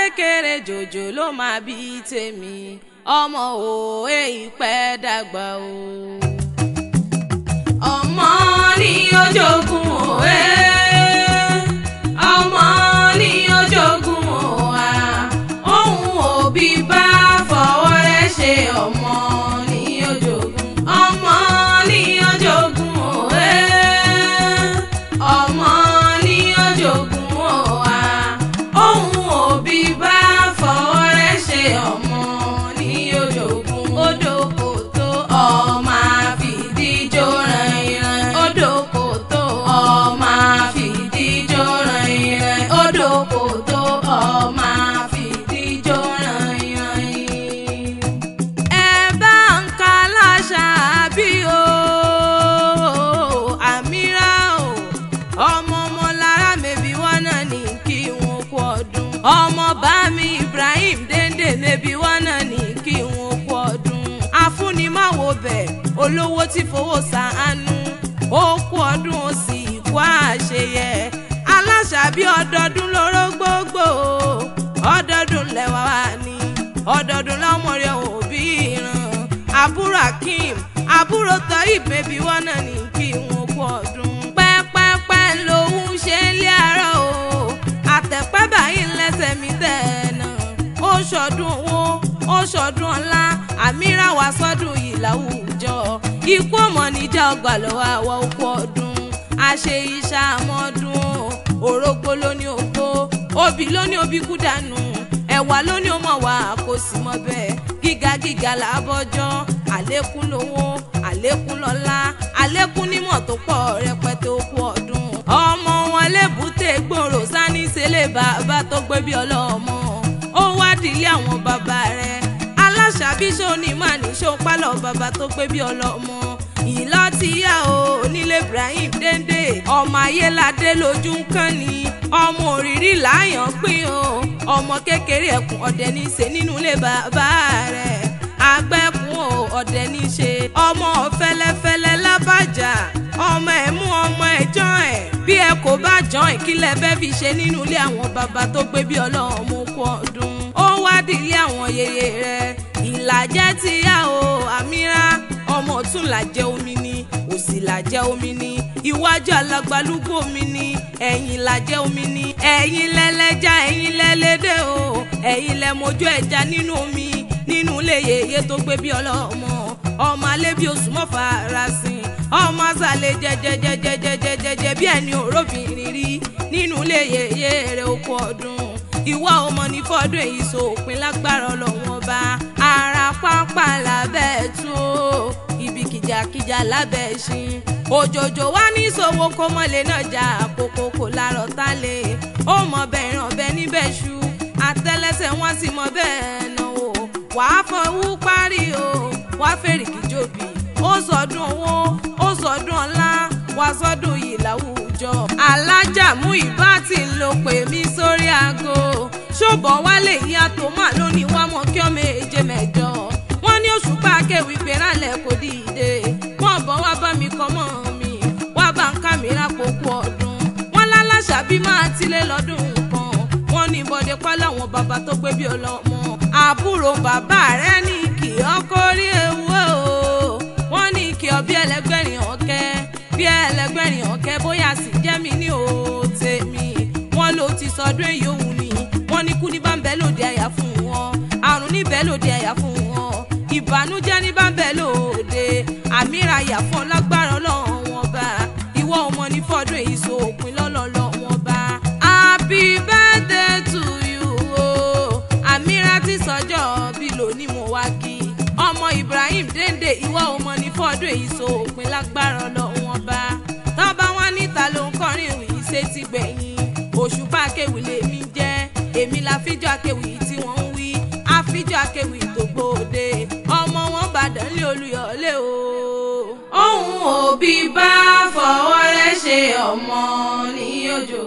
kékeré jòjò ló máa bí tèmi ọmọ òwe ìpẹ́ dàgbà o. ọmọ ní ojogun òwe ọmọ ní ojogun òwa ohun òbí bá fọwọ́ rẹ̀ ṣe ọmọ ní ojogun ọmọ ní ojogun òwe ọmọ ní ojogun òwa ohun òbí bá fọwọ́ rẹ̀ ṣe ọmọ ní ojogun odò kò tó ọmọ àfìdíjọ ràn-ìràn odò kò tó ọmọ àfìdíjọ ràn-ìràn odò kò tó ọmọ àfìdíjọ ràn-ìràn. ẹ bá ń ka láṣà bí o àmírà o ọmọ lára mẹ́bí wọn náà ní kí wọn kú ọdún ọmọ bá mi Ibrahim Dende mẹ́bí wọn náà ní kí wọn kú ọdún afúnimáwo bẹ̀ olówó tí fowó ṣàánú ó kú ọdún ó sì kú àṣeyẹ aláṣà bí ọdọọdún lóró gbogbo ọdọọdún lẹwà wá ní ọdọọdún lọmọ rẹ òbí ìran àbúrò Akeem àbúrò Toyib mẹ́bí wọn náà ní kí wọn kú ọdún pẹ́pẹ́pẹ́ lòun ṣe ń lé àárọ̀ o àtẹ̀pẹ́ báyìí lẹ́sẹ̀ mi tẹ̀ẹ̀nà ó ṣọdún owó ó ṣọdún ọlá àmírà wá sọ́dún yìí láwùjọ ikú ọmọ níjà ọgbà lọ́wọ́ àwọ̀ òkú ọdún àṣe iṣẹ́ àmọ́dún orógbó lóní ògbó obì lóní obì kú dànù ẹ̀wà lóní ọmọ wa kò sí mọ́ bẹ́ẹ̀ gíga gíga làbọ́jọ́ àlékún lówó àlékún lọ́lá àlékún nímọ̀ tó pọ̀ rẹpẹtẹ òkú ọdún ọmọ wọn lébùté gbòòrò sani ṣẹlẹ̀ bàbá tó gbé bí ọlọ́mọ ó wá dìlé àwọn bàbá rẹ̀ aláṣà bí sóní mà ní sópálọ̀ bàbá tó gbé bí ọlọ́mọ ìlọ ti yá o nílé Ibrahim Dende ọmọ ayéládé lójú ń kàn ní ọmọ òrìrì láyàn pín o ọmọ kékeré ẹkùn ọdẹ ní í ṣe nínú ilé bàbá rẹ̀ agbẹ́kùn o ọdẹ ní í ṣe ọmọ fẹ́lẹ́fẹ́lẹ́ lábàjá ọmọ ẹ̀ mú ọmọ ẹ̀ jọ́ ẹ̀ bí ẹ kò bá jọ́ ẹ̀ kí lẹ fẹ́ fi ṣe nínú ilé àwọn bàbá tó gbé bí ọlọ́mọ kú ọdún ó wá dìlé àwọn yèyé rẹ̀ ìlàjẹ ti yá o àmírà ọmọ ọ̀tún làjẹ omi ni òsì làjẹ omi ni iwájú alágbálúgbò omi ni ẹ̀yìn làjẹ omi ni ẹ̀yìn lẹ́lẹ́jà ẹ̀yìn lẹ́lẹ́dẹ̀ o ẹ̀yìn lẹ́mọjú ẹja nínú omi nínú ilé yèyé tó gbé bí ọlọ́mọ ọmọ alẹ́ bí oṣù mọ́fà rasin ọmọ àṣàlẹ̀ jẹjẹjẹjẹjẹjẹjẹ bí ẹni òróbìnrin rí nínú ilé yèyé rẹ̀ okú ọdún ìwọ ọmọ ní fọdún èyí sópin lágbára Ọlọ́run ọba ara pápá lábẹ́ tú o ibi kìjàkìjà lábẹ́ ṣin òjòjò wá ní ìṣòwò kó mọ́lẹ̀ náà jà kókó kò lárọ̀ tá lè ó mọ bẹ́ẹ̀ ràn bẹ́ẹ̀ níbẹ̀ ṣu àtẹ́lẹsẹ̀ wọn sì mọ bẹ́ẹ̀ náà o wàá fọwọ́ parí o wàá fèrèkì jòbì ó sọdún owó ó sọdún ọlá wàá sọdún yìí láwùjọ alájà mú ìbá tí ń lo pè mí sórí aago ṣùgbọ́n wálé ìyá tó mà lónìí wá mọ́ kí ọmọ èje mẹ́jọ wọ́n ní Òṣùpá akéwì pérálẹ̀ kò dìde wọ́n bọ̀ wá bá mi kọ́ mọ́ mi wá bá ń ká mi rákòókò ọdún wọ́n láláṣà bí máa tilé lọ́dún kan wọ́n ní bọ́dé pa láwọn bàbá tó gbé bí ọlọ́mọ àbúrò bàbá rẹ̀ ní kì í kórí ewu o wọ́n ní kí ọ bí ẹlẹgbẹ̀rin ọ̀kẹ́ bí ẹlẹgbẹ̀rin ọ̀kẹ́ bóyá sì jẹ́ mi ní òòtẹ́ mi wọ́n ló ti sọdún èyí òun ni wọ́n ní kú ní bá ń bẹ lóde àyà fún wọn àrùn níbẹ̀ lóde àyà fún wọn ìbànújẹ́ ní bá ń bẹ lóde àmírà àyà fún lágbára Ọlọ́run wọn bá ìwọ ọmọ ní fọdún èyí sópin lọ́lọ́lọ́ wọn bá happy birthday to you o àmírà ti sọjọ́ bí lónìí mo wá kí ọmọ Ibrahim Dende ìwọ ọmọ ní fọdún èyí sópin lágbára Ọlọ́run wọn bá tọ́ba wọn níta ló ń kọrin ìwé ṣe ti gbẹ̀yìn Òṣùpá akéwì lèmi jẹ́ èmi láfíjọ́ akéwì tí wọ́n ń wí àfíjọ́ akéwì tó gbòde ọmọ wọn bàdàn lé Olúyọ̀lé o. ohun òbí bá fọwọ́ rẹ̀ ṣe ọmọ ní ojú.